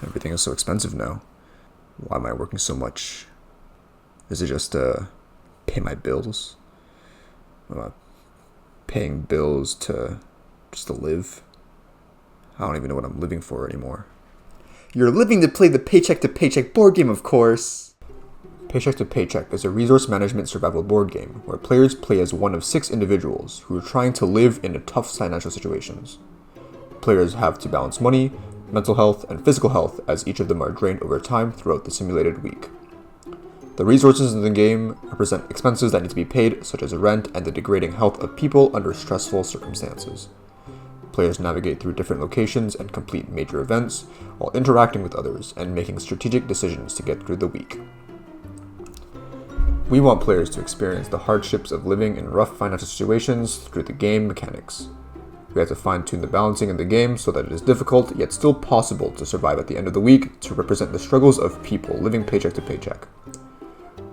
Everything is so expensive now. Why am I working so much? Is it just to pay my bills? Am I paying bills just to live? I don't even know what I'm living for anymore. You're living to play the Paycheck to Paycheck board game, of course! Paycheck to Paycheck is a resource management survival board game where players play as one of 6 individuals who are trying to live in tough financial situations. Players have to balance money, mental health, and physical health as each of them are drained over time throughout the simulated week. The resources in the game represent expenses that need to be paid, such as rent and the degrading health of people under stressful circumstances. Players navigate through different locations and complete major events while interacting with others and making strategic decisions to get through the week. We want players to experience the hardships of living in rough financial situations through the game mechanics. We have to fine-tune the balancing in the game so that it is difficult yet still possible to survive at the end of the week to represent the struggles of people living paycheck to paycheck.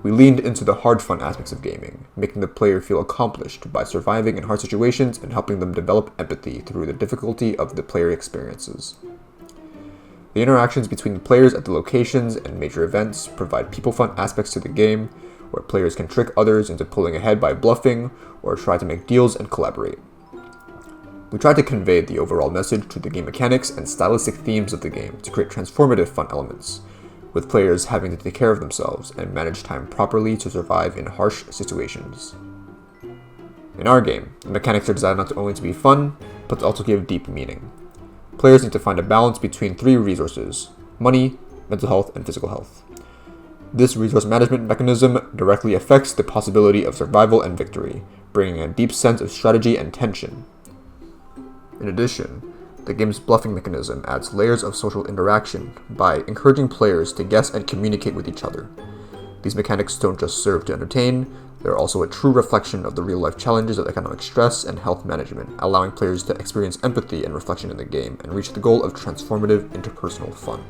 We leaned into the hard fun aspects of gaming, making the player feel accomplished by surviving in hard situations and helping them develop empathy through the difficulty of the player experiences. The interactions between the players at the locations and major events provide people-fun aspects to the game, where players can trick others into pulling ahead by bluffing or try to make deals and collaborate. We tried to convey the overall message through the game mechanics and stylistic themes of the game to create transformative fun elements, with players having to take care of themselves and manage time properly to survive in harsh situations. In our game, the mechanics are designed not only to be fun, but to also give deep meaning. Players need to find a balance between 3 resources: money, mental health, and physical health. This resource management mechanism directly affects the possibility of survival and victory, bringing a deep sense of strategy and tension. In addition, the game's bluffing mechanism adds layers of social interaction by encouraging players to guess and communicate with each other. These mechanics don't just serve to entertain, they're also a true reflection of the real-life challenges of economic stress and health management, allowing players to experience empathy and reflection in the game and reach the goal of transformative interpersonal fun.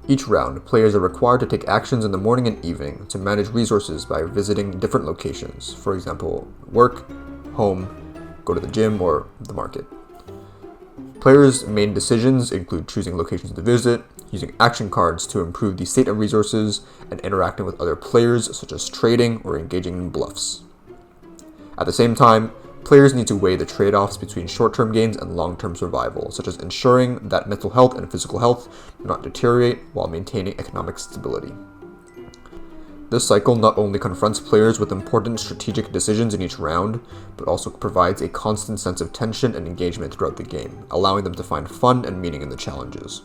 Each round, players are required to take actions in the morning and evening to manage resources by visiting different locations, for example, work, home, go to the gym, or the market. Players' main decisions include choosing locations to visit, using action cards to improve the state of resources, and interacting with other players such as trading or engaging in bluffs. At the same time, players need to weigh the trade-offs between short-term gains and long-term survival, such as ensuring that mental health and physical health do not deteriorate while maintaining economic stability. This cycle not only confronts players with important strategic decisions in each round, but also provides a constant sense of tension and engagement throughout the game, allowing them to find fun and meaning in the challenges.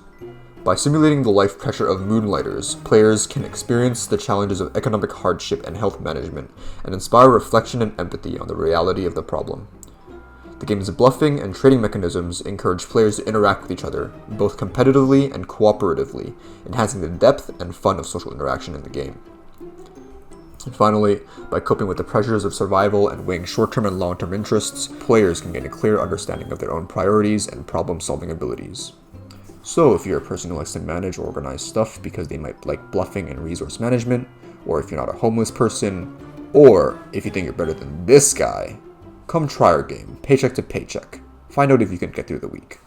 By simulating the life pressure of moonlighters, players can experience the challenges of economic hardship and health management, and inspire reflection and empathy on the reality of the problem. The game's bluffing and trading mechanisms encourage players to interact with each other, both competitively and cooperatively, enhancing the depth and fun of social interaction in the game. And finally, by coping with the pressures of survival and weighing short-term and long-term interests, players can gain a clear understanding of their own priorities and problem-solving abilities. So if you're a person who likes to manage or organize stuff because they might like bluffing and resource management, or if you're not a homeless person, or if you think you're better than this guy, come try our game, Paycheck to Paycheck. Find out if you can get through the week.